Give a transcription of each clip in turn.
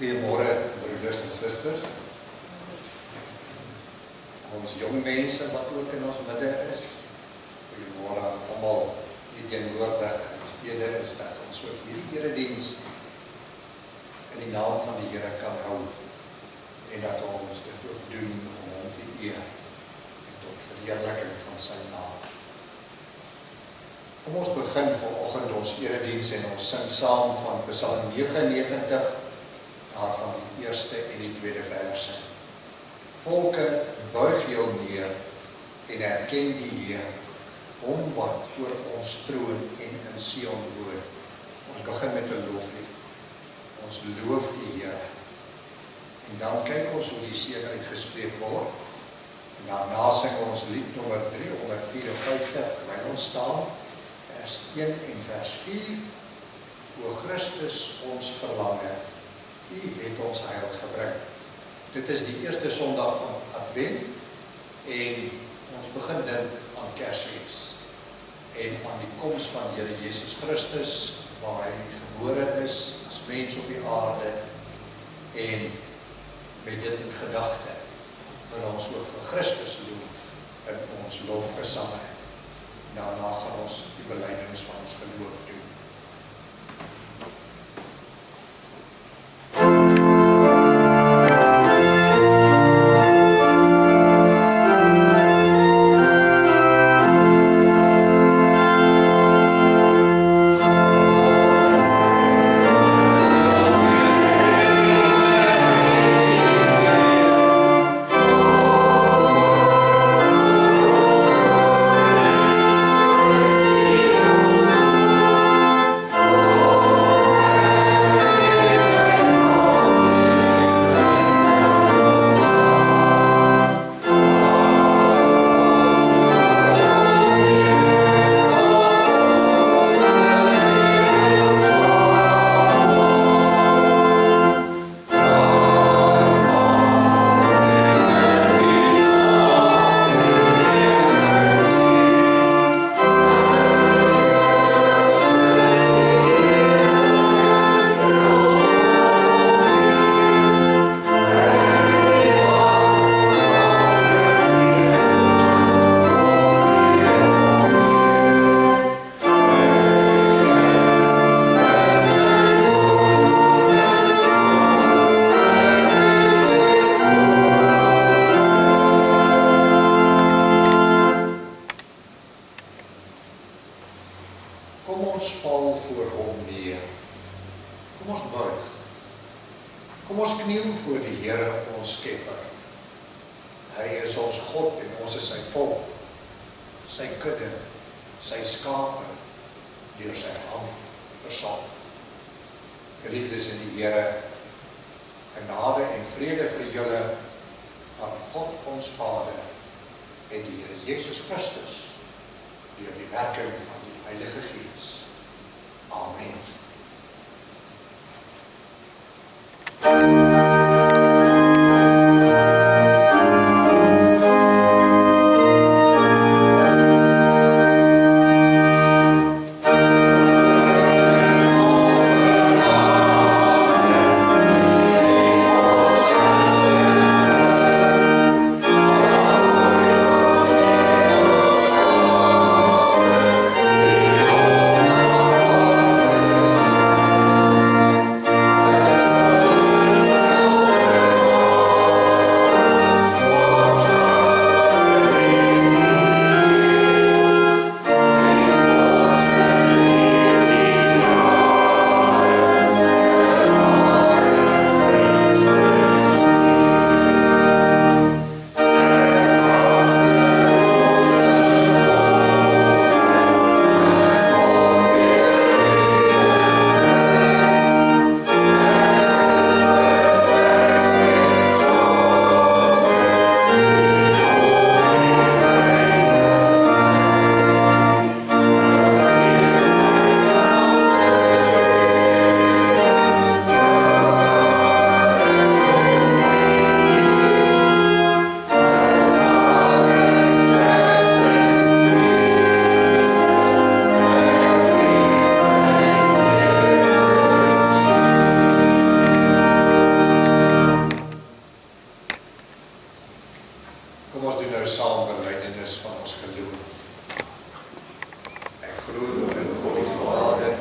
Goeiemôre broeders en susters. Ons jong mense wat ook in ons midde is. Goeiemôre aan almal die teenwoordig ede is dat ons ook hierdie erediens in die naam van die Here kan hou en dat ons dit ook doen om hom te eer en tot verheerliking van sy naam. Kom ons begin vanoggend ons erediens en ons sing saam van Psalm 99 daarvan die eerste en die tweede verse. Volke buig heel neer en erken die Heer, hom wat oor ons troon en in Sion woon. Ons begin met 'n loflied. Ons loof die Here. En dan kyk ons hoe die seën uitgespreek word. En daarna sing ons lied nommer 354 terwyl ons staan, vers 1 en vers 4. O Christus ons verlange, U het ons heil gebring. Dit is die eerste Sondag van Advent en ons begin dink aan Kersfees en aan die koms van Here Jesus Christus waar hy gebore is as mens op die aarde en met dit in gedagte wil ons ook vir Christus loof in ons lofgesange. Daarna gaan ons die belydenis van ons geloof doen. glo in God die Vader,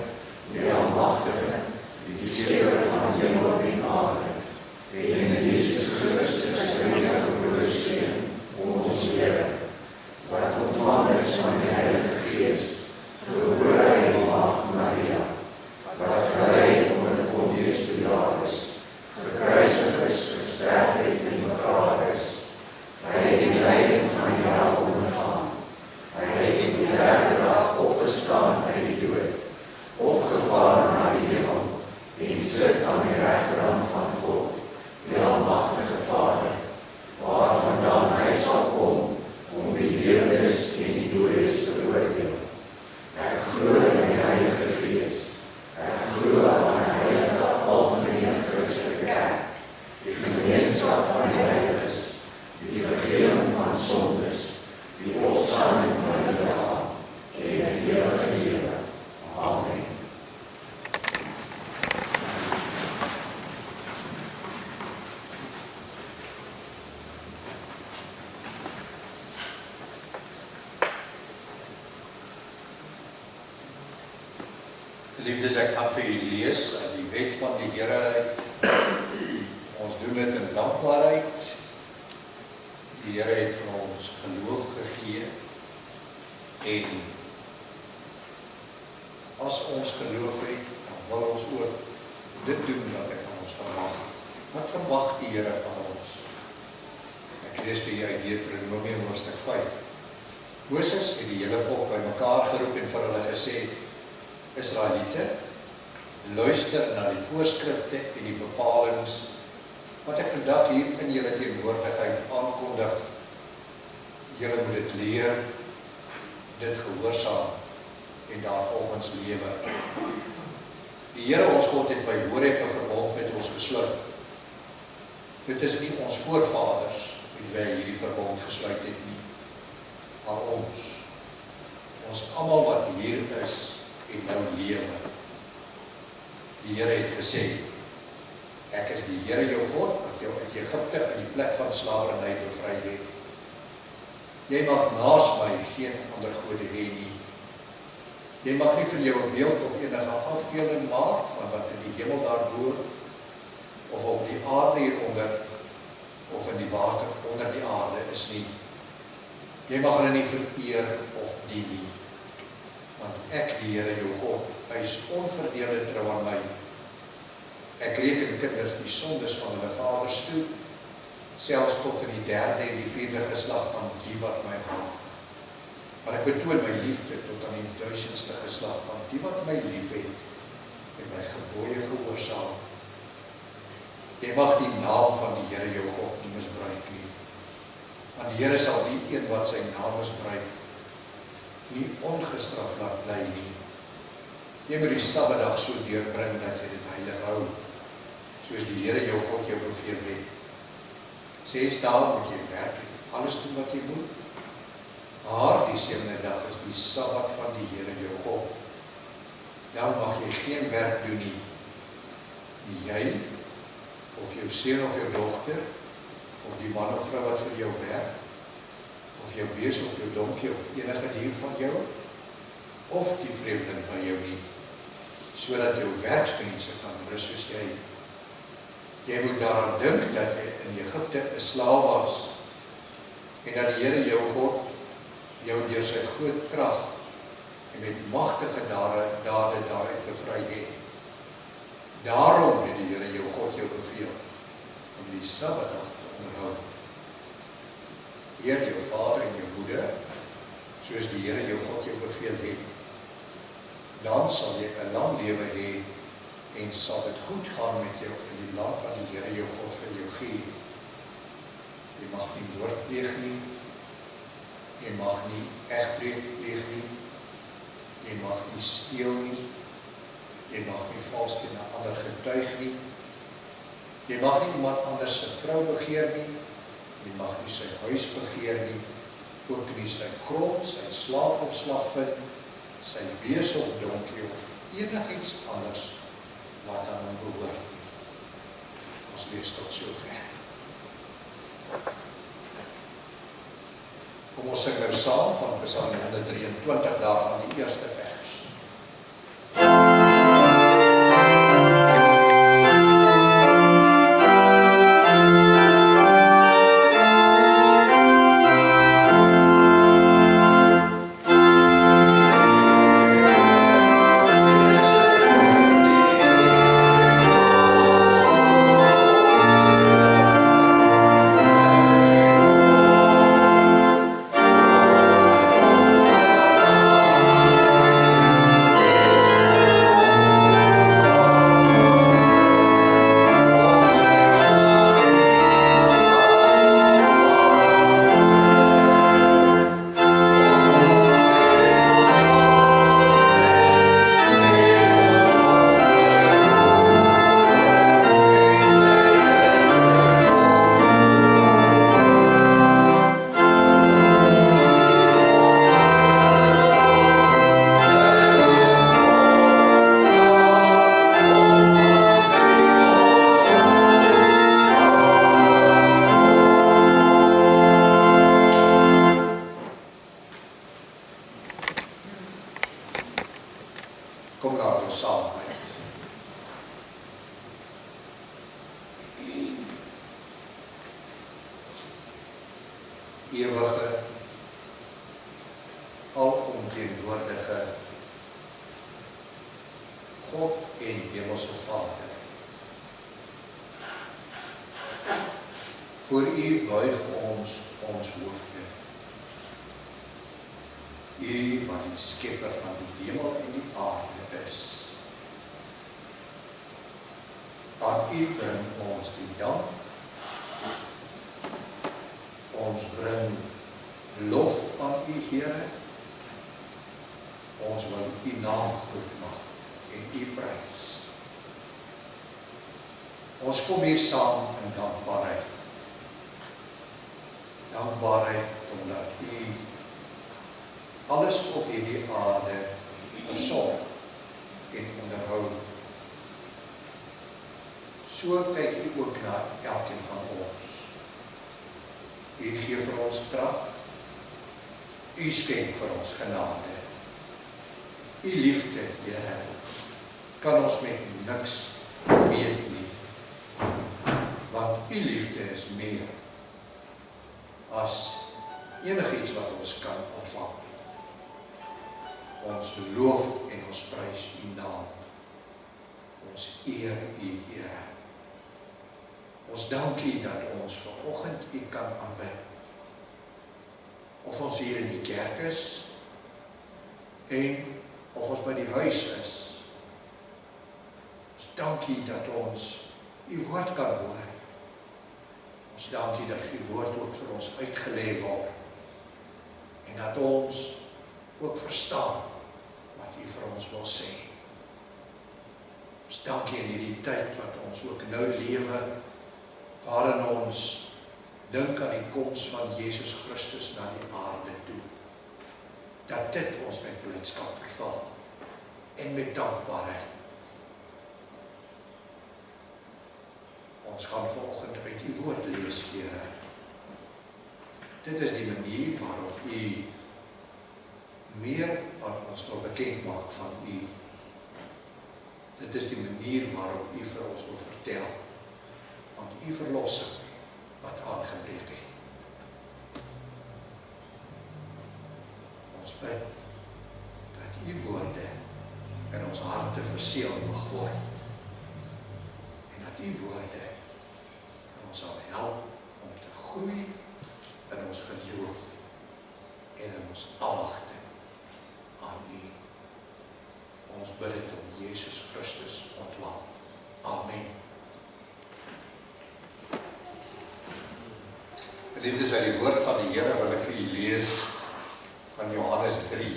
die Almagtige, die Skepper van hemel en aarde, en in Jesus Christus, sy enige broer Seun, ons Here, wat ontvang is van die Heilige Gees, gebore uit die Maagd Maria, wat gelei onder Pontius Pilatus, gekruisig is, gesterf het en begrawe is. Hy het die lyding van die hel ondergaan. Hy het die derde dag opgestaan uit die dood, opgevaar na die hemel, en sit aan die regterhand van God, die Almagtige Vader, waarvandaan hy sal kom, om die lewendes en die doodes te oordeel. Ek glo in die Heilige Gees, ek glo aan die heilige algemene Christelike kerk, die gemeenskap van die heiliges, die vergifnis van sondes, die opstanding van die liggaam, en die ewige lewe. Amen. Liefdes, ek gaan vir u lees uit die wet van die Here. Ons doen dit in dankbaarheid. Die Here het vir ons geloof gegee, en as ons geloof het, dan wil ons ook dit doen wat hy van ons verwag. Wat verwag die Here van ons? Ek lees vir jy uit Deuteronomium hoofstuk 5. Moses het die hele volk bymekaar geroep en vir hulle gesê: Israeliete, luister na die voorskrifte en die bepalings wat ek vandag hier in julle teenwoordigheid aankondig. Julle moet dit leer, dit gehoorsaam en daarvolgens lewe. Die Here ons God het by Horeb 'n verbond met ons gesluit. Dit is nie ons voorvaders met wie hy hierdie verbond gesluit het nie, maar ons almal wat hier is en nou lewe. Die Here het gesê: Ek is die Here jou God, wat jou uit Egipte in die plek van slawerny bevry het. Jy mag naas my geen ander gode hê nie. Jy mag nie vir jou 'n beeld of enige afbeelding maak van wat in die hemel daarbo, of op die aarde hieronder, of in die water onder die aarde is nie. Jy mag hulle nie vereer of dien nie. Want ek, die Here jou God, hy is onverdeelde trou aan my. Ek reken kinders die sondes van hulle vaders toe, selfs tot in die derde en die vierde geslag van die wat my haat. Maar ek betoon my liefde tot aan die 1000ste geslag van die wat my lief het, en my gebooie gehoorsaam. Jy mag die naam van die Here jou God nie misbruik nie. Want die Here sal die een wat sy naam misbruik, nie ongestraf laat bly nie. Jy moet die Sabbatdag so deurbring dat jy dit heilig hou, soos die Here jou God jou beveel het. 6 dae moet jy werk en alles doen wat jy moet. Maar die 7de dag is die Sabbat van die Here jou God. Dan mag jy geen werk doen nie. Nie jy, of jou seun of jou dogter, of die man of vrou wat vir jou werk, of jou bees of jou donkie of enige dier van jou, of die vreemdeling van jou nie, sodat jou werksmense kan rus soos jy. Jy moet daaraan dink dat jy in Egipte 'n slaaf was, en dat die Here jou God jou deur sy groot krag en met magtige dade daaruit bevry het. Daarom het die Here jou God jou beveel om die Sabbatdag te onderhou. Eer jou vader en jou moeder, soos die Here jou God jou beveel het. Dan sal jy 'n lang lewe hê en sal dit goed gaan met jou in die land wat die Here jou God vir jou gee. Jy mag nie moord pleeg nie, jy mag nie egbreek pleeg nie, jy mag nie steel nie, jy mag nie vals teen 'n ander getuig nie, jy mag nie iemand anders se vrou begeer nie, jy mag nie sy huis begeer nie, ook nie sy grond, sy slaaf of slavin, sy bees of donkie of enigiets anders wat aan hom behoort. Ons lees tot sover. Kom ons sing nou saam van Psalm 123 daarvan die eerste vers. Kom laat ons saam bid. Ewige, alomteenwoordige God en Hemelse Vader. Voor U buig ons hoofde. U wat die skepper van die hemel en die aarde is. Aan U bring ons die dank. Ons bring lof aan U, Here. Ons wil U naam goed maak en U prys. Ons kom hier saam in dankbaarheid. Dankbaarheid omdat U alles op hierdie aarde versorg en onderhou. So kyk U ook na elkeen van ons. U gee vir ons krag. U skenk vir ons genade. U liefde, Here, kan ons met niks meet nie. Want U liefde is meer as enigiets wat ons kan ontvang. Ons loof en ons prys U naam. Ons eer U, Here. Ons dank U dat ons vanoggend U kan aanbid. Of ons hier in die kerk is, en of ons by die huis is. Ons dank U dat ons U woord kan hoor. Ons dank U dat U woord ook vir ons uitgelê word. En dat ons ook verstaan wat U vir ons wil sê. Ons dank U in hierdie tyd wat ons ook nou lewe, waarin ons dink aan die koms van Jesus Christus na die aarde toe. Dat dit ons met blydskap vervul en met dankbaarheid. Ons gaan vanoggend uit U woord lees, Here. Dit is die manier waarop U meer wat ons wil bekend maak van U. Dit is die manier waarop U vir ons wil vertel van U verlossing wat aangebreek het. Ons bid dat U woorde in ons harte verseël mag word en dat U woorde ons sal help om te groei in ons geloof en in ons afwagting aan U. Ons bid dit om Jesus Christus ontwil. Amen. Geliefdes, uit die woord van die Here wil ek vir u lees van Johannes 3,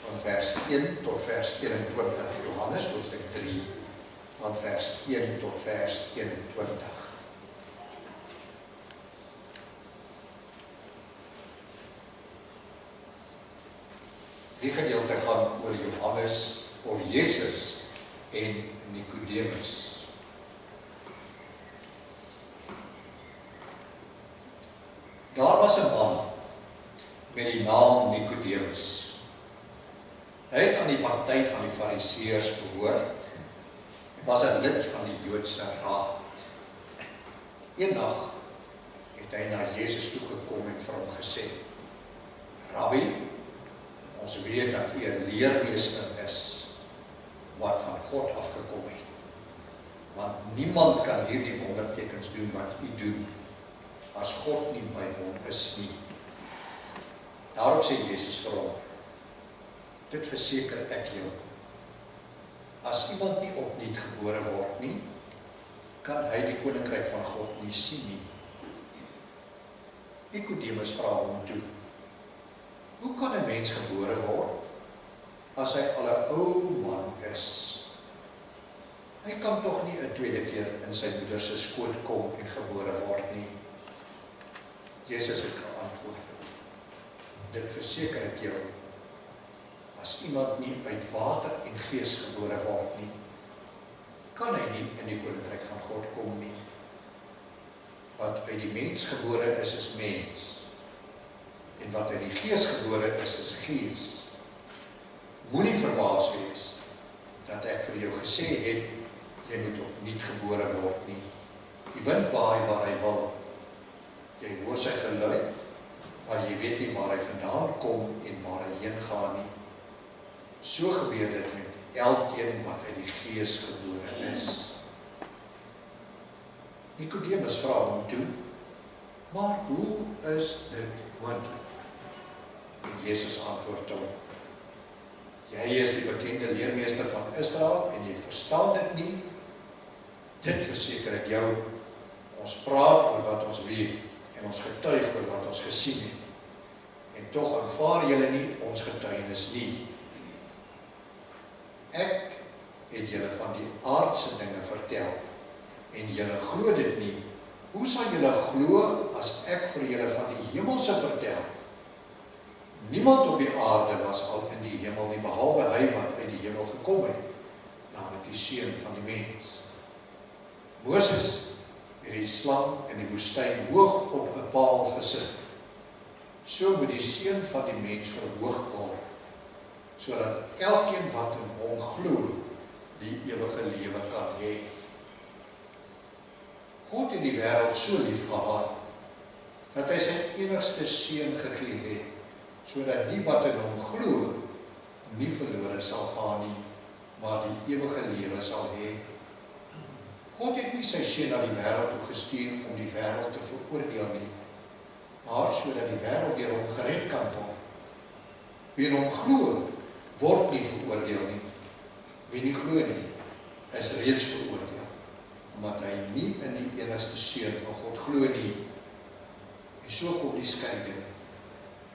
van vers 1 tot vers 21. Johannes hoofstuk 3, van vers 1 tot vers 21. Die gedeelte gaan oor Johannes of Jesus en Nicodemus. Daar was 'n man met die naam Nicodemus. Hy het aan die party van die Fariseërs behoort en was 'n lid van die Joodse raad. Eendag het hy na Jesus toe gekom en vir hom gesê: Rabbi, ons weet dat U 'n leermeester is wat van God afgekom het. Want niemand kan hierdie wondertekens doen wat U doen, as God nie by hom is nie. Daarop sê Jesus vir hom: Dit verseker ek jou, as iemand nie opnuut gebore word nie, kan hy die koninkryk van God nie sien nie. Nicodemus vra hom toe: Hoe kan 'n mens gebore word as hy al 'n ou man is? Hy kan tog nie 'n tweede keer in sy moeder se skoot kom en gebore word nie. Jesus het geantwoord: Dit verseker ek jou, as iemand nie uit water en gees gebore word nie, kan hy nie in die koninkryk van God kom nie. Wat uit die mens gebore is mens. En wat uit die gees gebore is gees. Moenie verbaas wees dat ek vir jou gesê het, jy moet opnuut gebore word nie. Die wind waai waar hy wil. Jy hoor sy geluid, maar jy weet nie waar hy vandaan kom en waar hy heen gaan nie. So gebeur dit met elkeen wat uit die Gees gebore is. Nikodemus vra hom toe, maar hoe is dit moontlik? En Jesus antwoord hom, jy is die bekende leermeester van Israel en jy verstaan dit nie. Dit verseker ek jou, ons praat oor wat ons weet en ons getuig oor wat ons gesien het. En tog aanvaar julle nie ons getuienis nie. Ek het julle van die aardse dinge vertel en julle glo dit nie. Hoe sal julle glo as ek vir julle van die hemelse vertel? Niemand op die aarde was al in die hemel nie, behalwe hy wat uit die hemel gekom het, naamlik die Seun van die mens. Moses het die slang in die woestyn hoog op 'n paal gesit. So moet die Seun van die mens verhoog word, sodat elkeen wat in hom glo, die ewige lewe kan hê. God het die wêreld so lief gehad, dat hy sy enigste Seun gegee het, sodat die wat in hom glo, nie verlore sal gaan nie, maar die ewige lewe sal hê. God het nie sy Seun na die wêreld toe gestuur om die wêreld te veroordeel nie, maar sodat die wêreld deur hom gered kan word. Wie in hom glo, word nie veroordeel nie. Wie nie glo nie, is reeds veroordeel, omdat hy nie in die enigste Seun van God glo nie. En so kom die skeiding.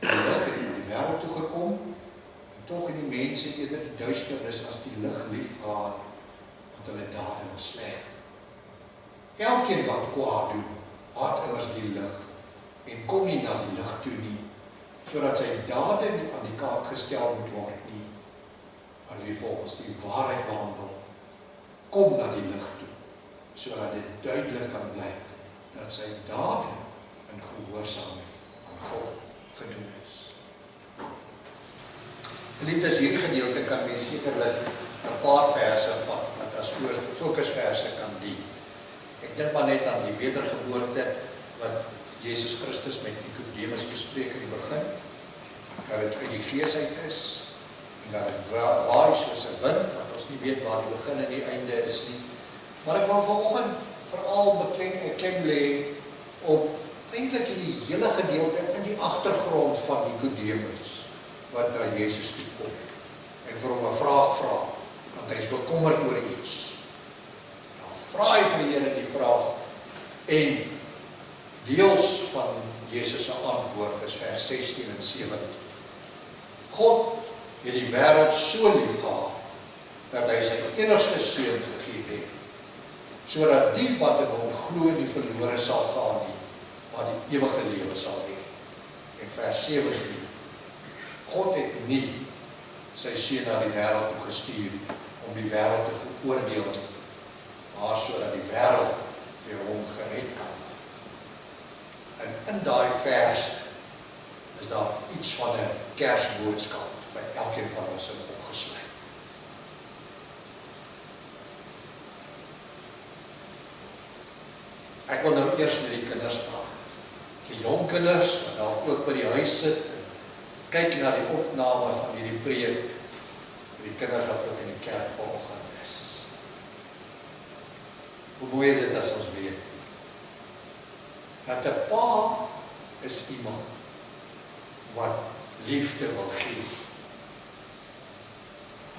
Die lig het in die wêreld toe gekom, en tog het die mense eerder die duisternis as die lig lief gehad, want hulle dade was sleg. Elkeen wat kwaad doen, haat immers die lig, en kom nie na die lig toe nie, sodat sy dade nie aan die kaak gestel moet word nie. Maar wie volgens die waarheid wandel, kom na die lig toe, sodat dit duidelik kan bly, dat sy dade in gehoorsaamheid aan God gedoen is. Geliefdes, hierdie gedeelte kan mens sekerlik 'n paar verse vat, wat as fokusverse kan dien. Ek dink maar net aan die wedergeboorte wat Jesus Christus met Nikodemus bespreek in die begin, dat dit uit die Gees uit is, en dat dit waai soos 'n wind, wat ons nie weet waar die begin en die einde is nie. Maar ek wil vanoggend veral klem lê op eintlik die hele gedeelte in die agtergrond van Nikodemus, wat na Jesus toe kom, en vir hom 'n vraag vra, want hy is bekommerd oor iets. Vra hy vir die Here die vraag, en deels van Jesus se antwoord is vers 16 en 17. God het die wêreld so lief gehad, dat hy sy enigste Seun gegee het, sodat die wat in hom glo nie verlore sal gaan nie, maar die ewige lewe sal hê. En vers 17, God het nie sy Seun na die wêreld toe gestuur, om die wêreld te veroordeel nie, maar sodat die wêreld deur hom gered kan word. En in daai vers is daar iets van 'n kersboodskap vir elkeen van ons in opgesluit. Ek wil nou eers met die kinders praat. Die jong kinders, wat dalk ook by die huis sit, en kyk na die opname van hierdie preek, vir die kinders wat ook in die kerk vanoggend is. Hoe mooi is dit as ons weet, dat 'n pa is iemand wat liefde wil gee.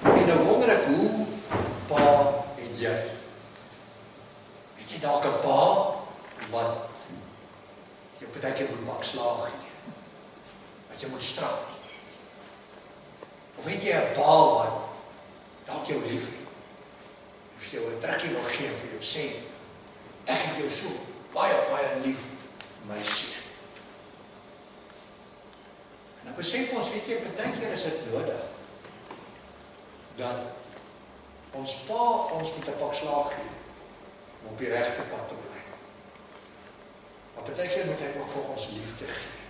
En nou wonder ek, hoe pa het jy? Het jy dalk 'n pa wat jy partykeer moet bakslaag gee, wat jy moet straf? Of het jy 'n pa wat dalk jou lief het, of jy 'n drukkie wil gee vir jou sê, ek het jou so baie, baie lief, my seun. En dan besef ons, weet jy, partykeer is dit nodig, dat ons pa ons met 'n pak slaag gee, om op die regte pad te bly. Maar partykeer moet hy ook vir ons liefde gee.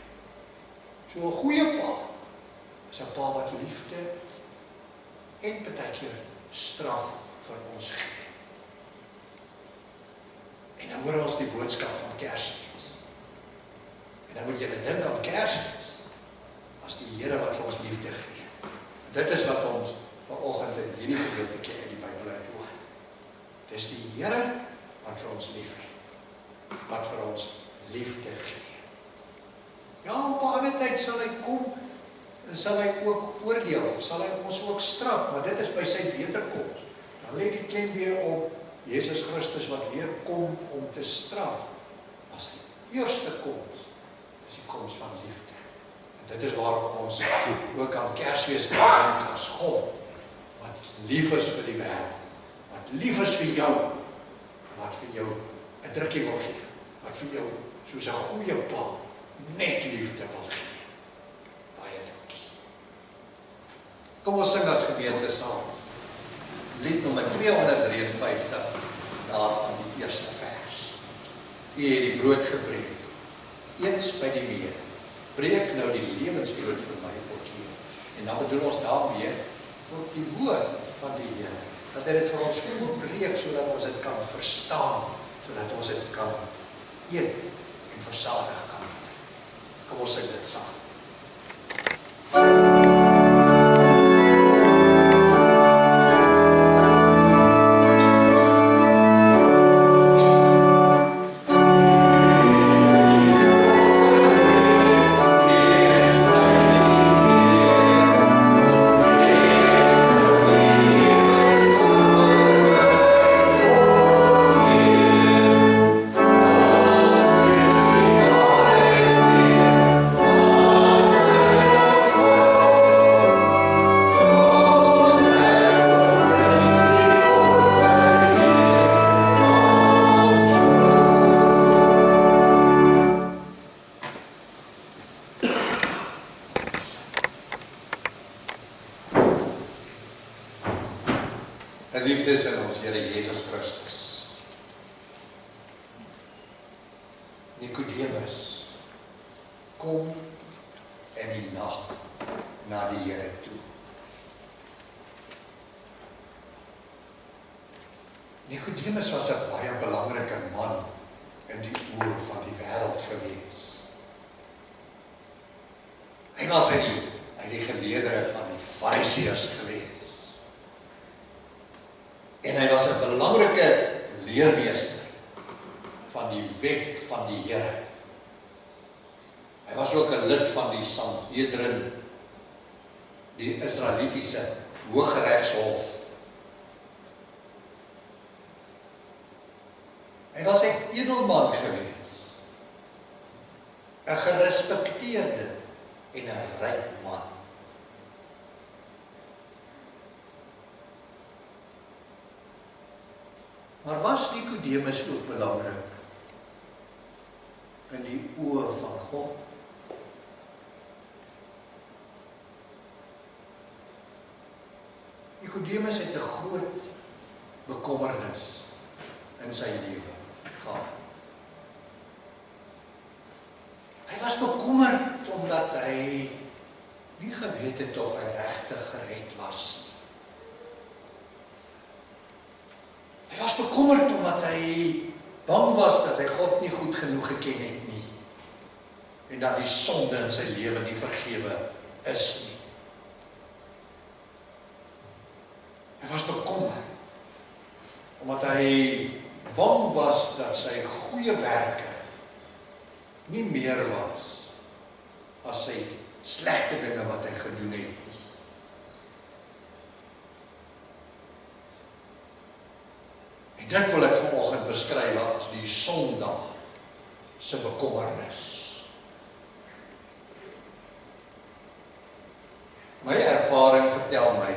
So 'n goeie pa is 'n pa wat liefde en partykeer straf vir ons gee. En nou hoor ons die boodskap van Kersfees. En dan moet jy dink aan Kersfees as die Here wat vir ons liefde gee. Dit is wat ons vanoggend in hierdie gedeeltjie uit die Bybel uitloop. Dis die Here wat vir ons lief het, wat vir ons liefde gee. Ja, op 'n ander tyd sal hy kom, en sal hy ook oordeel, sal hy ons ook straf, maar dit is by sy wederkoms. Dan lê die klem weer op Jesus Christus wat weer kom om te straf. As die eerste koms, is die koms van liefde. En dit is waarop ons ook aan Kersfees kan dink as God, wat lief is vir die wêreld, wat lief is vir jou, wat vir jou 'n drukkie wil gee, wat vir jou soos 'n goeie pa net liefde wil gee. Baie dankie. Kom ons sing as gemeente saam. Lied nommer 253, daar van die eerste vers. U het die brood gebreek, eens by die meer. Breek nou die lewensbrood vir my ook hier. En dan bedoel ons daarmee ook die woord van die Here. Dat hy dit vir ons oopbreek, sodat ons dit kan verstaan, sodat ons dit kan eet en versadig kan word. Kom ons sing dit saam. Geliefdes in ons Here Jesus Christus. Nikodemus kom in die nag na die Here toe. Nikodemus was 'n baie belangrike man in die oë van die wêreld gewees. Hy was uit die geleerdere van die Fariseërs gewees. En hy was 'n belangrike leermeester van die wet van die Here. Hy was ook 'n lid van die Sanhedrin, die Israelitiese Hooggeregshof. Hy was 'n edelman gewees, 'n gerespekteerde en 'n ryk man. Maar was Nikodemus ook belangrik in die oë van God? Nikodemus het 'n groot bekommernis in sy lewe gehad. Hy was bekommerd omdat hy nie geweet het of hy regtig gered was. Hy was bekommerd omdat hy bang was dat hy God nie goed genoeg geken het nie. En dat die sonde in sy lewe nie vergewe is nie. Hy was bekommerd omdat hy bang was dat sy goeie werke nie meer was as sy slegte dinge wat hy gedoen het. En dit wil ek vanoggend beskryf as die Sondag se bekommernis. My ervaring vertel my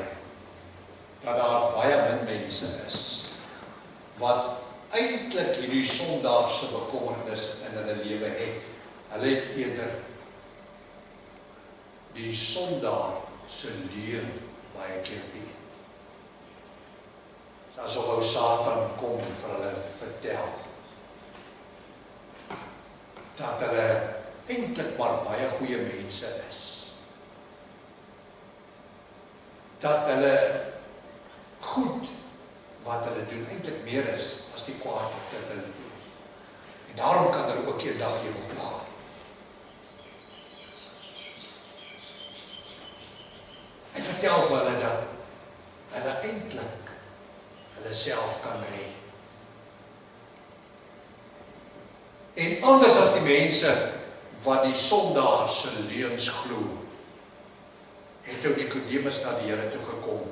dat daar baie min mense is wat eintlik hierdie Sondagse bekommernis in hulle lewe het. Hulle het eerder die Sondag se leuen baie keer weet. Asof ou Satan kom en vir hulle vertel dat hulle eintlik maar baie goeie mense is. Dat hulle goed wat hulle doen eintlik meer is as die kwaad wat hulle doen. En daarom kan hulle ook eendag hemel toe gaan. Hy vertel vir hulle dat hulle eintlik hulle self kan red. En anders as die mense wat die sondaar se leuns glo, het ou Nikodemus na die Here toe gekom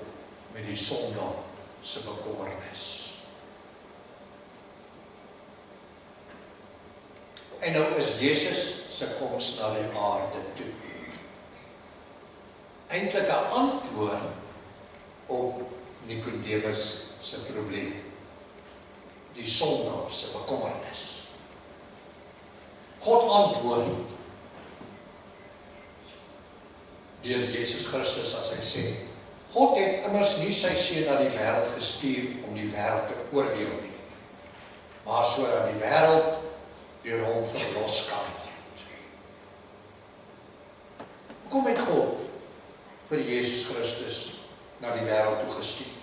met die sondaar se bekommernis. En nou is Jesus se koms na die aarde toe eintlik 'n antwoord op Nikodemus se probleem, die sondaar se bekommernis. God antwoord deur Jesus Christus as hy sê, God het immers nie sy seun na die wêreld gestuur om die wêreld te oordeel nie, maar sodat die wêreld deur hom verlos kan word. Hoekom het God vir Jesus Christus na die wêreld toe gestuur?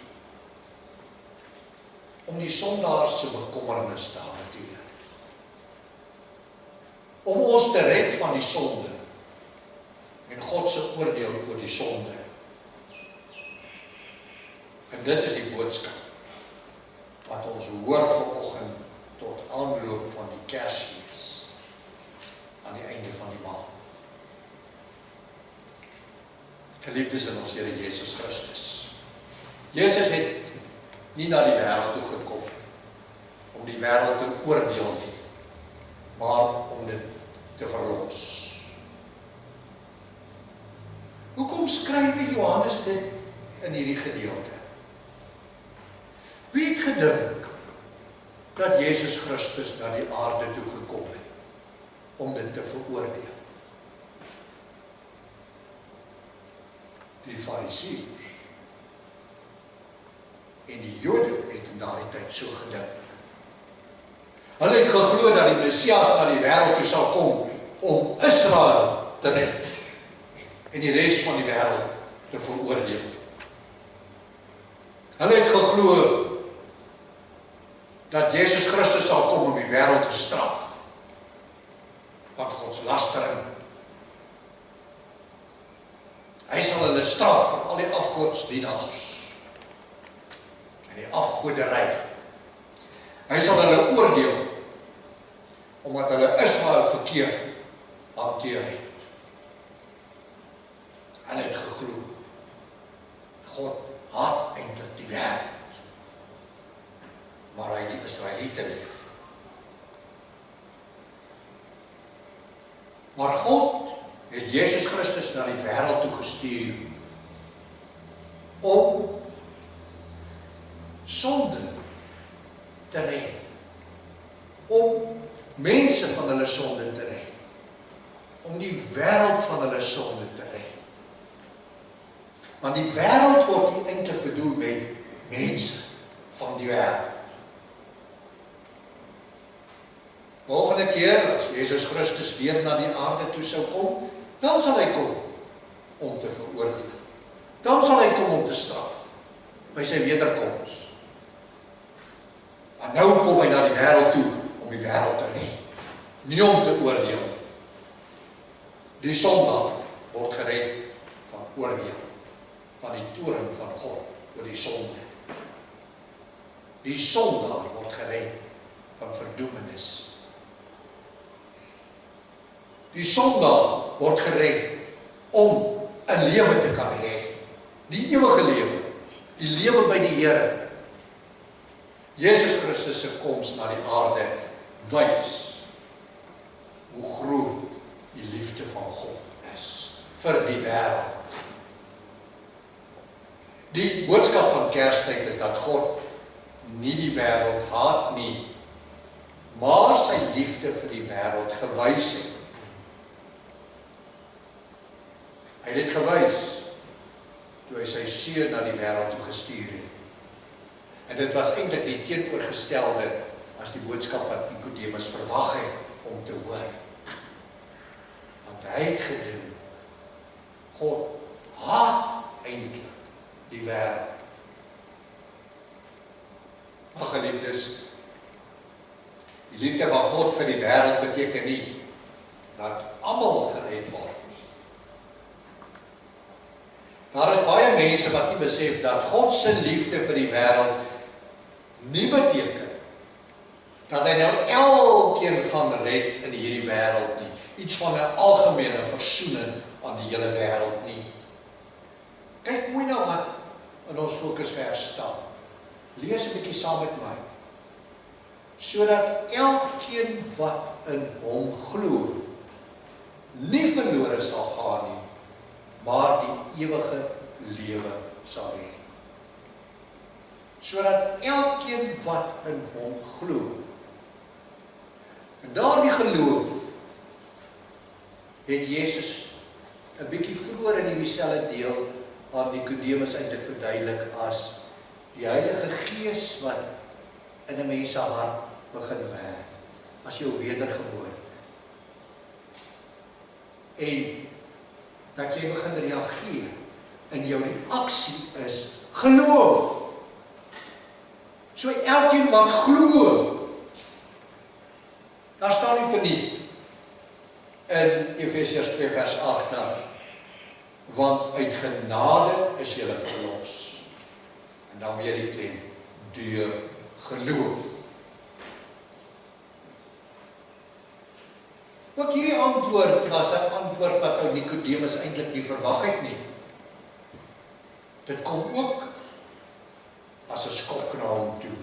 Om die sondaar se bekommernis te hanteer. Om ons te red van die sonde en God se oordeel oor die sonde. En dit is die boodskap wat ons hoor vanoggend tot aanloop van die Kersfees aan die einde van die maand. Geliefdes in ons Here Jesus Christus. Jesus het nie na die wêreld toe gekom om die wêreld te oordeel nie, maar om dit te verlos. Hoekom skryf Johannes dit in hierdie gedeelte? Wie het gedink dat Jesus Christus na die aarde toe gekom het om dit te veroordeel? Die Fariseërs en die Jode het in daardie tyd so gedink. Hulle het geglo dat die Messias na die wêreld toe sal kom om Israel te red en die res van die wêreld te veroordeel. Hulle het geglo dat Jesus Christus sal kom om die wêreld te straf van godslastering. Hy sal hulle straf vir al die afgodsdienaars en die afgoderry. Hy sal hulle oordeel omdat hulle Israel verkeerd hanteer het. Hulle het geglo God haat eintlik die wêreld, maar hy het die Israeliete lief. Maar God het Jesus Christus na die wêreld toe gestuur om sonde te red, om mense van hulle sonde te red, om die wêreld van hulle sonde te red. Want die wêreld word nie eintlik bedoel met mense van die wêreld. Volgende keer as Jesus Christus weer na die aarde toe sou kom, dan sal hy kom om te veroordeel. Dan sal hy kom om te straf by sy wederkoms. Maar nou kom hy na die wêreld toe om die wêreld te red, nie om te oordeel. Die sondaar word gered van oordeel, van die toorn van God oor die sonde. Die sondaar word gered van verdoemenis. Die sondaar word gered om 'n lewe te kan hê, die ewige lewe, die lewe by die Here. Jesus Christus se koms na die aarde wys hoe groot die liefde van God is vir die wêreld. Die boodskap van Kerstyd is dat God nie die wêreld haat nie, maar sy liefde vir die wêreld gewys het. Hy het dit gewys toe hy sy seun na die wêreld toe gestuur het. En dit was eintlik die teenoorgestelde as die boodskap wat Nikodemus verwag het om te hoor. Want hy het gedink, God haat eintlik die wêreld. geliefdes, die liefde van God vir die wêreld beteken nie dat almal gered word. Daar is baie mense wat nie besef dat God se liefde vir die wêreld nie beteken dat hy nou elkeen gaan red in hierdie wêreld nie. Iets van 'n algemene versoening aan die hele wêreld nie. Kyk mooi na wat in ons fokusvers staan. Lees 'n bietjie saam met my. Sodat elkeen wat in hom glo, nie verlore sal gaan nie, maar die ewige lewe sal hê. Sodat elkeen wat in hom glo. En daardie geloof het Jesus 'n bietjie vroeër in dieselfde deel aan Nikodemus eintlik verduidelik as die Heilige Gees wat in 'n mens se hart begin werk, as jou wedergeboorte. En dat jy begin reageer, en jou reaksie is geloof. So elkeen wat glo, daar staan nie verniet in Efesiërs 2 vers 8 dan, want uit genade is julle verlos. En dan weer die klem, deur geloof. Ook hierdie antwoord was 'n antwoord wat ou Nikodemus eintlik nie verwag het nie. Dit kom ook as 'n skok na hom toe.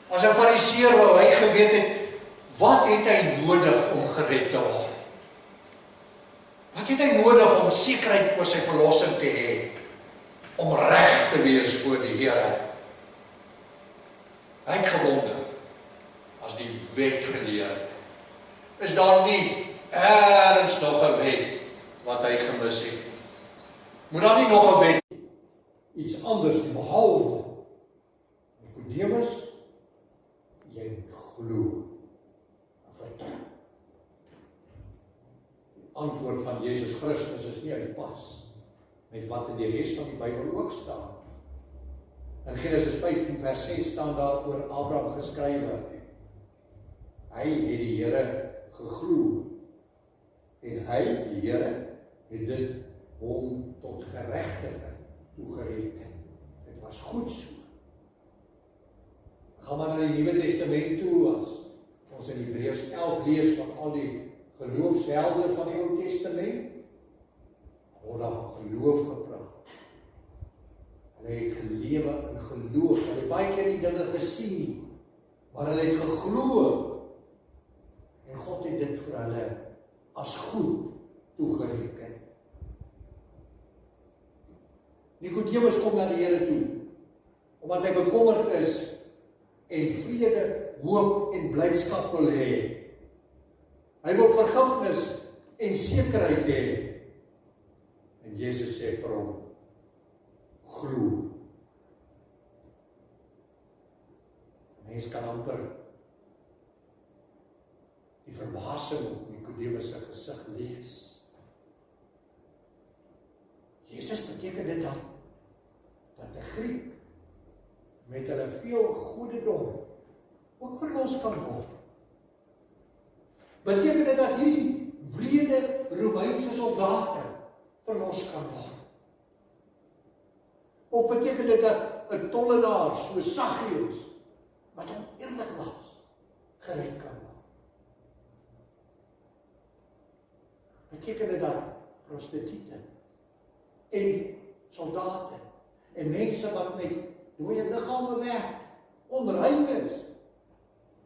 As 'n fariseer wou hy geweet het, wat het hy nodig om gered te word? Wat het hy nodig om sekerheid oor sy verlossing te hê? Om reg te wees voor die Here? Hy het gewonder, as die wetgeleerde, is daar nie ergens nog 'n wet wat hy gemis het? Moet daar nie nog 'n wet, iets anders behalwe Nikodemus, jy glo en vertrou. Die antwoord van Jesus Christus is nie uitpas met wat in die res van die Bybel ook staan. In Genesis 15 vers 6 staan daar oor Abraham geskrywe. Hy het die Here geglo en hy, die Here, het dit hom tot geregtigheid toegereken. Dit was goed so. Gaan maar na die Nuwe Testament toe, as ons in Hebreërs 11 lees van al die geloofshelde van die Ou Testament, word daar van geloof gepraat. Hulle het gelewe in geloof, hulle het baie keer die dinge gesien, maar hulle het geglo, en God het dit vir hulle as goed toegereken. Nikodemus kom na die Here toe, omdat hy bekommerd is, en vrede, hoop en blydskap wil hê. Hy wil vergifnis en sekerheid hê. En Jesus sê vir hom, glo. Mens kan amper die verbasing op Nikodemus se gesig lees. Jesus beteken dit dat 'n Griek met hulle veel goedendom ook verlos kan word. Beteken dit dat hierdie wrede Romeinse soldate verlos kan word? Of beteken dit dat 'n tollenaar soos Saggeus, wat oneerlik was, gered kan word? Beteken dit dat prostituie en soldate en mense wat met dooie liggame werk, onrein is,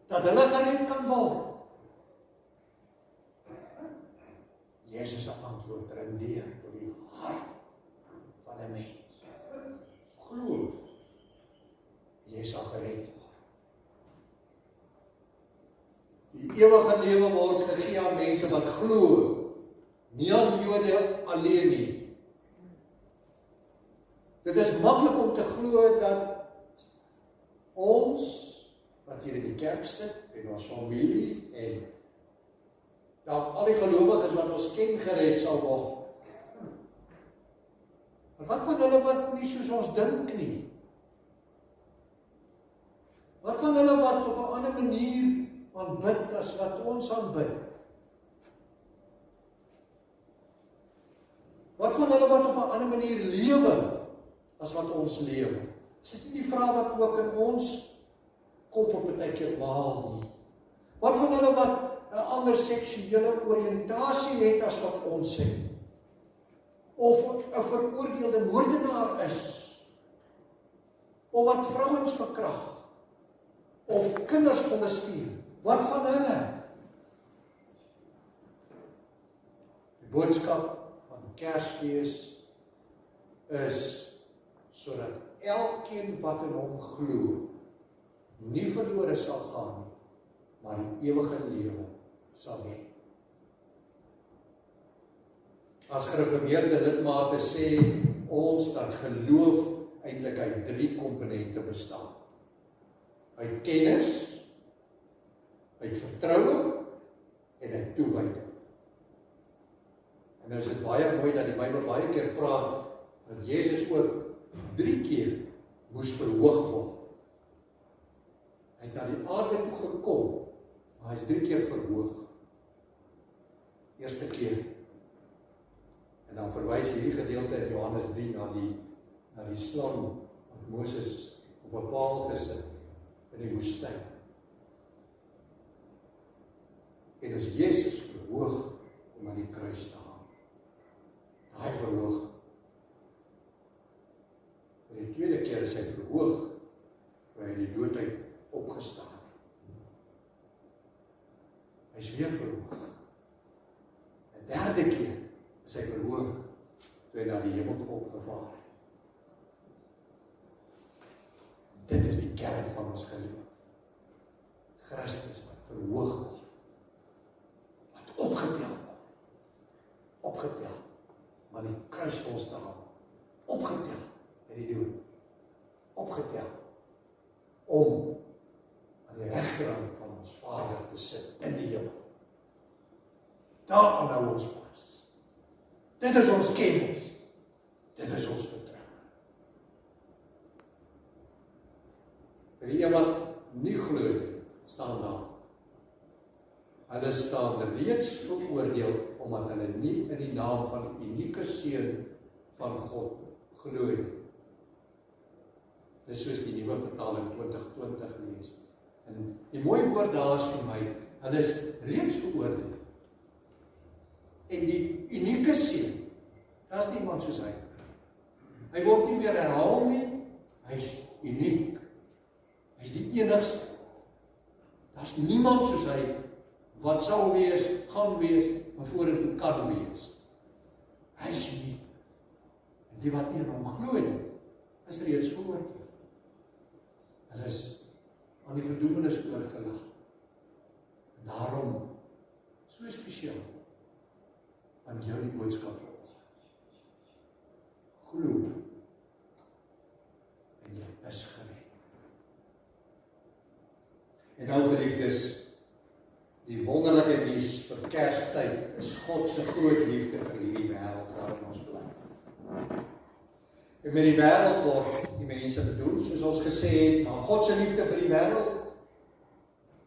dat hulle gered kan word? Jesus se antwoord dring deur tot die hart van 'n mens. Glo, jy sal gered word. Die ewige lewe word gegee aan mense wat glo, nie aan Jode alleen nie. Dit is maklik om te glo dat ons, wat hier in die kerk sit, en ons familie, en dat al die gelowiges wat ons ken gered sal word. Maar wat van hulle wat nie soos ons dink nie? Wat van hulle wat op 'n ander manier aanbid as wat ons aanbid? Wat van hulle wat op 'n ander manier lewe as wat ons lewe? Is dit nie die vraag wat ook in ons kop op 'n tydjie maal nie? Wat van hulle wat 'n ander seksuele oriëntasie het as wat ons het? Of 'n veroordeelde moordenaar is? Of wat vrouens verkrag? Of kinders onderstuur? Wat van hulle? Die boodskap van Kersfees is sodat elkeen wat in hom glo nie verlore sal gaan nie, maar die ewige lewe sal hê. As gereformeerde lidmate sê ons dat geloof eintlik uit 3 komponente bestaan. Uit kennis, uit vertroue en uit toewyding. En nou is dit baie mooi dat die Bybel baie keer praat dat Jesus ook 3 keer moes verhoog word. Hy het na die aarde toe gekom, maar hy is 3 keer verhoog. Eerste keer. En dan verwys hierdie gedeelte in Johannes 3 na die slang wat Moses op 'n paal gesit in die woestyn. En as Jesus verhoog om aan die kruis te hang. Hy verhoog. En die tweede keer is hy verhoog, waar hy die dood uit opgestaan. Hy is weer verhoog. En derde keer is hy verhoog, toe hy na die hemel toe opgevaar het. Dit is die kern van ons geloof. Christus wat verhoog word, wat opgetel word, opgetel, maar die kruis vir ons te hang, opgetel in die dood, opgetel, om aan die regterhand van ons Vader te sit in die hemel. Daar hou ons vas. Dit is ons kennis. Dit is ons vertroue. Vir die wat nie glo nie, staan daar. Hulle staan reeds veroordeel omdat hulle nie in die naam van die unieke seun van God glo nie. Dis soos die nuwe vertaling 2020 lees. En die mooi woord daar is vir my, hulle is reeds veroordeel. En die unieke seun, daar is niemand soos hy. Hy word nie weer herhaal nie, hy is uniek. Hy is die enigste. Daar is niemand soos hy, wat sal wees, gaan wees, wat vorentoe kan wees. Hy is uniek. En die wat nie in hom glo nie, is reeds veroordeel. Hulle is aan die verdoemenis oorgelig. En daarom, so spesiaal, aan jou die boodskap vanoggend. Glo, en jy is gered. En nou geliefdes, die wonderlike nuus vir Kerstyd is God se groot liefde vir hierdie wêreld waarin ons bly. En met die wêreld word die mense bedoel, soos ons gesê het, maar God se liefde vir die wêreld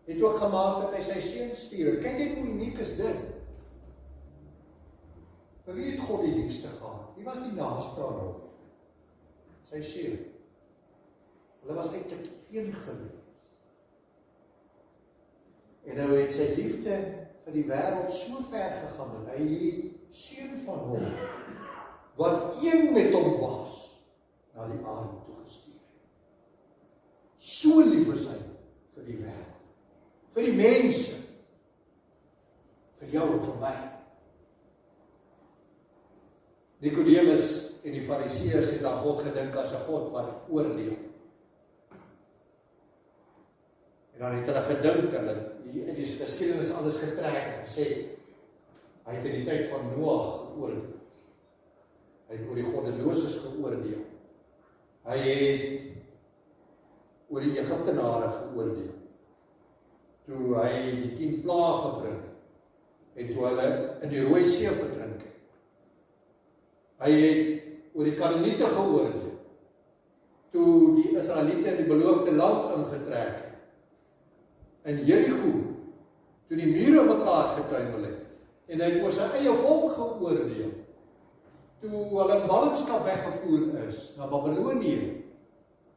het ook gemaak dat hy sy seun stuur. Kyk net hoe uniek is dit. Vir wie het God die liefste gehad? Wie was die naaste aan hom? Sy seun. Hulle was eintlik een gewees. En nou het sy liefde vir die wêreld so ver gegaan dat hy hierdie seun van hom, wat een met hom was, na die aarde toe gestuur het. So lief is hy vir die wêreld, vir die mense, vir jou en vir my. Nikodemus en die Fariseërs het aan God gedink as 'n God wat oordeel. En dan het hulle gedink, hulle in die geskiedenis alles getrek en gesê, hy het in die tyd van Noag geoordeel. Hy het oor die goddeloses geoordeel. Hy het oor die Egiptenare geoordeel. Toe hy die 10 plaae gebring het, en toe hulle in die Rooi See verdrink het. Hy het oor die Kanaaniete geoordeel. Toe toe die Israeliete in die beloofde land ingetrek het, in Jericho, toe die mure mekaar getuimel het, en hy het oor sy eie volk geoordeel, toe hulle in ballingskap weggevoer is, na Babylonië.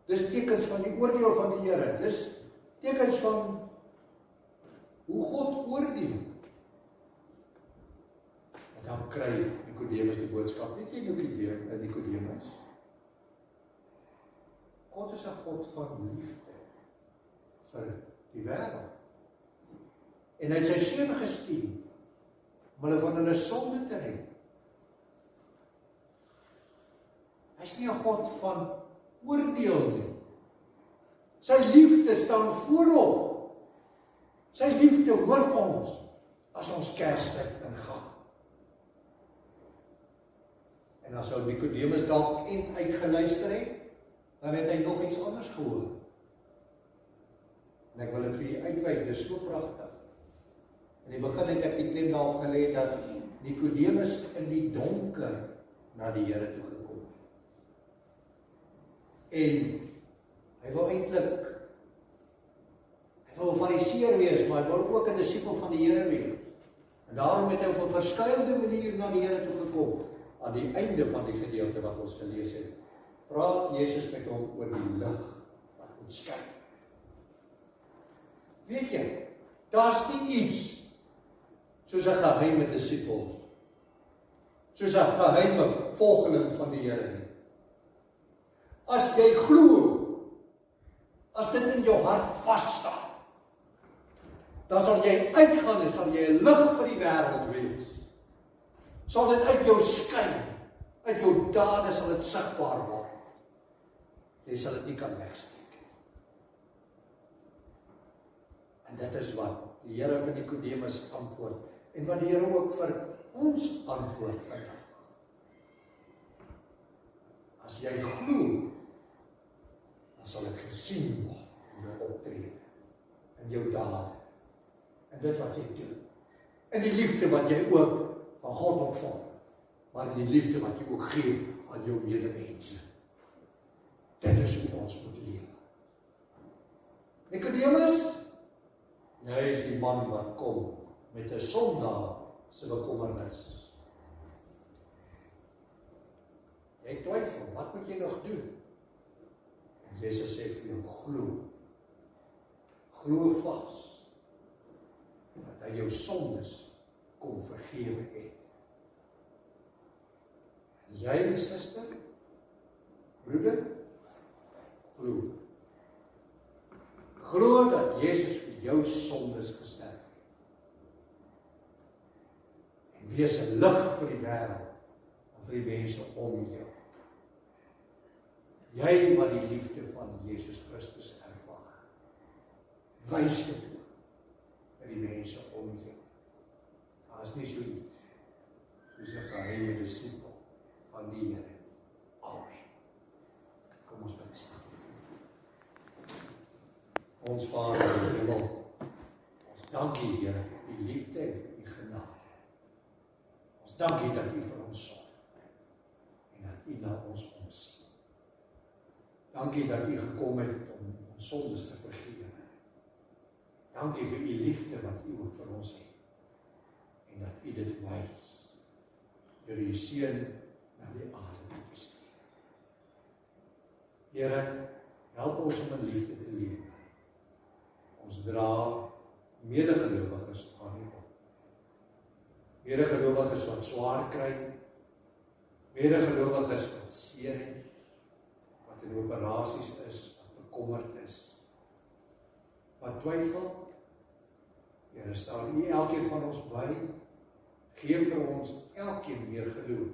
Dis tekens van die oordeel van die Here, dis tekens van hoe God oordeel. En dan kry Nikodemus die boodskap, weet jy Nikodemus? God is 'n God van liefde vir die wêreld. En hy het sy seun gestuur om hulle van hulle sonde te red. Hy's nie 'n God van oordeel nie. Sy liefde staan voorop. Sy liefde hoor ons as ons Kerstyd ingaan. En as ou Nikodemus dalk en uitgeluister het, dan het hy nog iets anders gehoor. En ek wil dit vir u uitwys, dit is so pragtig. In die begin het ek die klem daarop gelê dat Nikodemus in die donker na die Here toe gekom het. En hy wil eintlik, hy wil 'n fariseer wees, maar hy wil ook 'n disipel van die Here wees. En daarom het hy op 'n verskeie manier na die Here toe gekom. Aan die einde van die gedeelte wat ons gelees het, praat Jesus met hom oor die lig wat moet skyn. Weet jy, daar's nie iets soos 'n geheime disipel, soos 'n geheime volgeling van die Here nie. As jy glo, as dit in jou hart vas staan, dan sal jy uitgaan en sal jy 'n lig vir die wêreld wees. Sal dit uit jou skyn, uit jou dade sal dit sigbaar word. Jy sal dit nie kan wegsteek. En dit is wat die Here vir Nikodemus antwoord, en wat die Here ook vir ons antwoord vandag. As jy glo, dan sal dit gesien word in jou optrede, in jou dade, in dit wat jy doen, in die liefde wat jy ook van God ontvang, maar in die liefde wat jy ook gee aan jou medemense. Dit is hoe ons moet lewe. Nikodemus, jy is die man wat kom met 'n sondaar se bekommernis. Jy twyfel, wat moet jy nog doen? En Jesus sê vir jou, glo. Glo vas dat hy jou sondes kom vergewe het. En jy, suster, broeder, glo. Glo dat Jesus vir jou sondes gesterf het. En wees 'n lig vir die wêreld en vir die mense om jou. Jy wat die liefde van Jesus Christus ervaar, wys dit ook vir die mense om jou. Daar is nie so iets soos 'n geheime disipel van die Here. Amen. Kom ons bid saam. Ons Vader in die hemel, ons dank U, Here, vir U liefde en vir U genade. Ons dank U dat U vir ons sorg en dat U na ons omsien. Dankie dat U gekom het om ons sondes te vergewe. Dankie vir U liefde wat U ook vir ons het en dat U dit wys deur U seun na die aarde te stuur. Here, help ons om in liefde te lewe. Ons dra medegelowiges aan U op. Medegelowiges wat swaar kry, medegelowiges wat seer het, wat in operasies is, wat bekommerd is, wat twyfel. Here, staan U elkeen van ons by, gee vir ons elkeen meer geloof,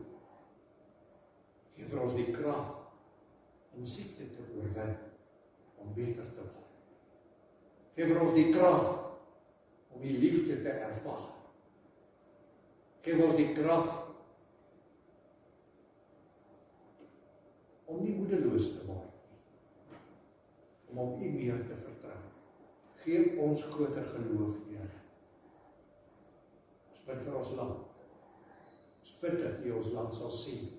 gee vir ons die krag om siekte te oorwin, om beter te word. Gee vir ons die krag om U liefde te ervaar. Gee vir ons die krag om nie moedeloos te word nie, om op U meer te vertrou. Gee ons groter geloof, Here. Ons bid vir ons land. Ons bid dat U ons land sal sien.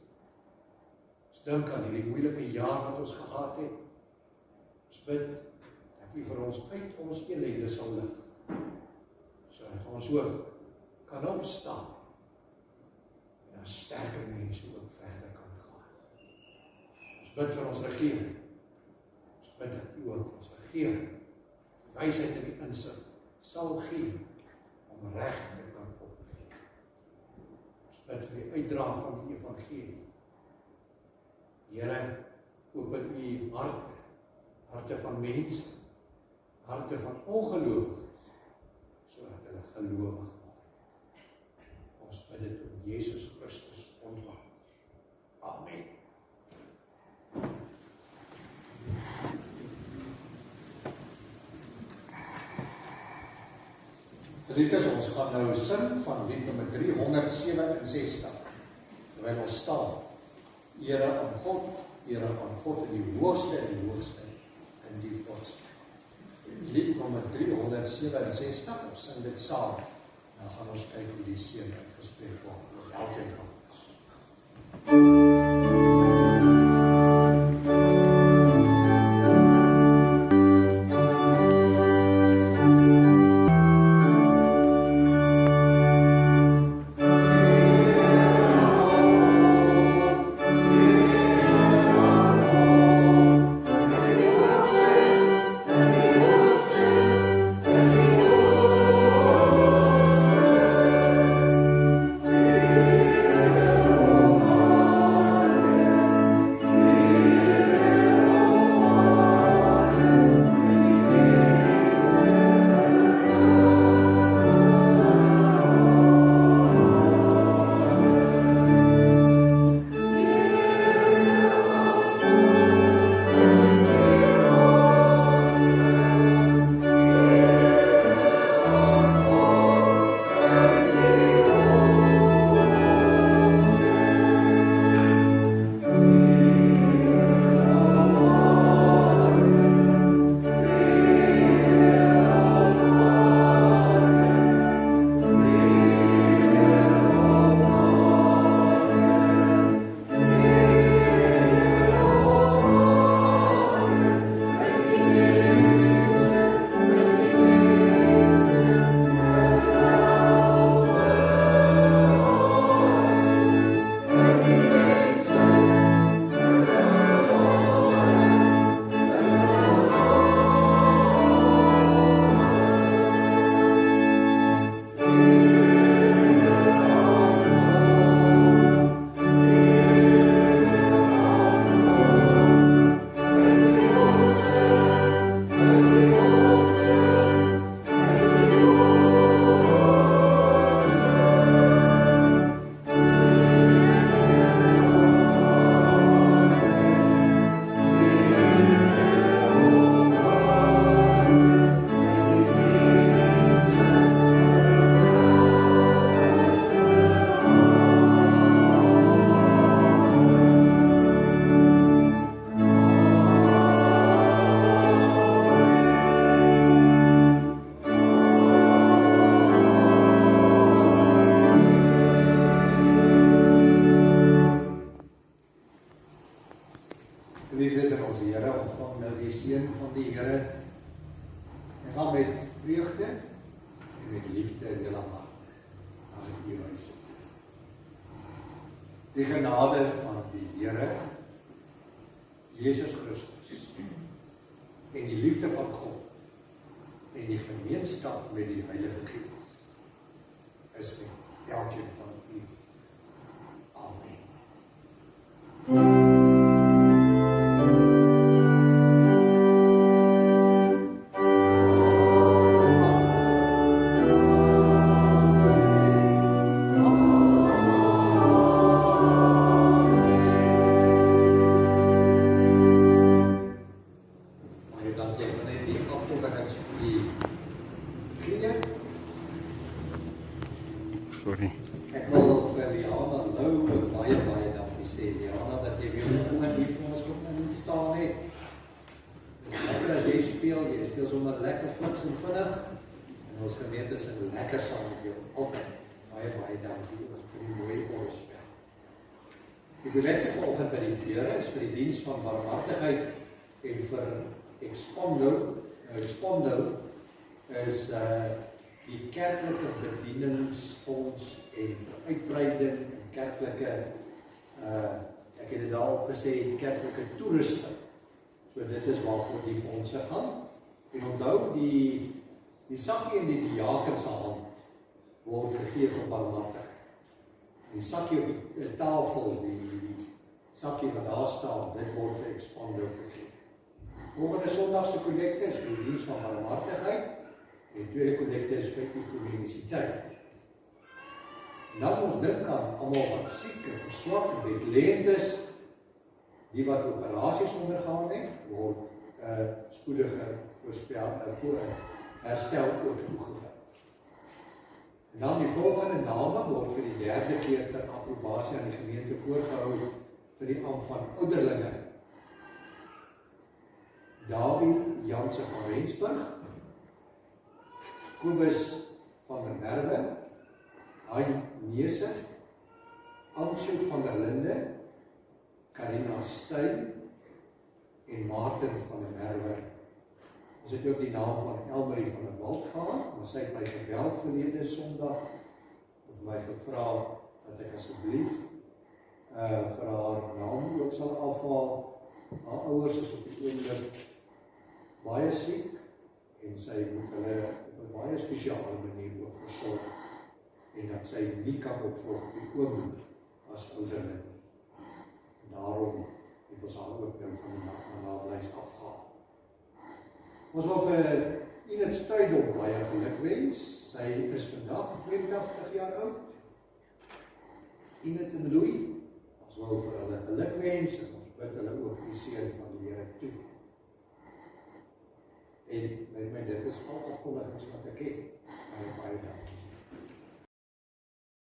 Ons dink aan hierdie moeilike jaar wat ons gehad het. Ons bid dat U vir ons uit ons ellende sal lig, sodat ons ook kan opstaan en as sterker mense ook verder kan gaan. Ons bid vir ons regering. Ons bid dat U ook ons regering wysheid en die insig sal gee om reg te kan optree. Ons bid vir die uitdra van die evangelie. Here, open U harte van mense, harte van ongelowiges, sodat hulle gelowig word. Ons bid dit om Jesus Christus ontwang. Amen. Geliefdes, ons gaan nou sing van lied nummer 367, terwyl ons staan. Ere aan God in die hoogste in die borste. Lied nummer 367, ons sing dit saam. Dan gaan ons kyk hoe die seën uitgespreek word oor elkeen van ons. Geliefdes in ons Here, ontvang nou die seën van die Here en gaan met vreugde en met liefde in julle hart na die huis. Die genade van die Here Jesus Christus en die liefde van God en die gemeenskap met die Heilige Gees is met elkeen van u. Amen. Ek wil vir Diana nou baie dankie sê. Diana, dat jy weer iemand hier vir ons kom en staan het. Dis lekker as jy speel sommer lekker fliks en vinnig. En ons gemeente is lekker saam met jou, altyd. Baie dankie vir die mooie oorspel. Die kollekte vanoggend by die deure is vir die diens van barmhartigheid en vir Expondo is die kerklike bedieningsfonds en uitbreiding en kerklike ek het dit al gesê, kerklike toerusting. So dit is waarvoor die fondse gaan. En onthou, die sakkie en die diaken se hand word gegee vir barmhartigheid. Die sakkie op die tafel, die sakkie wat daar staan, dit word vir Expondo gegee. Volgende Sondag se kollekte is vir die diens van barmhartigheid en die tweede kollekte is vir die kommuniteit. Dan ons dink aan almal wat siek en verswak en bedlend is, die wat operasies ondergaan het, word spoedige herstel ook toegewy. En dan die volgende maandag word vir die derde keer ter approbasie aan die gemeente voorgehou vir die ampt van ouderlinge. Dawie Janse van Rensburg, Kobus van der Merwe, Hein Neese, Ansel van der Linde, Karina Steyn en Martin van der Merwe. Ons het ook die naam van Elmarie van der Walt gehad, maar sy het my gebel verlede Sondag of my gevra dat ek asseblief vir haar naam ook sal afhaal. Haar ouers is op die oomblik baie siek en sy moet hulle op 'n baie spesiale manier ook versorg en dat sy nie kan opvolg op die oomblik as ouderling. Daarom het ons haar ook nou van die nablijs afgehaal. Ons wil vir Enid Strydom baie geluk wens. Sy is vandag 82 jaar oud. Enid en Louis, ons wil vir hulle geluk wens en ons bid hulle ook die seën van die Here toe. En dit is al afkondigings wat ek het. Baie dankie.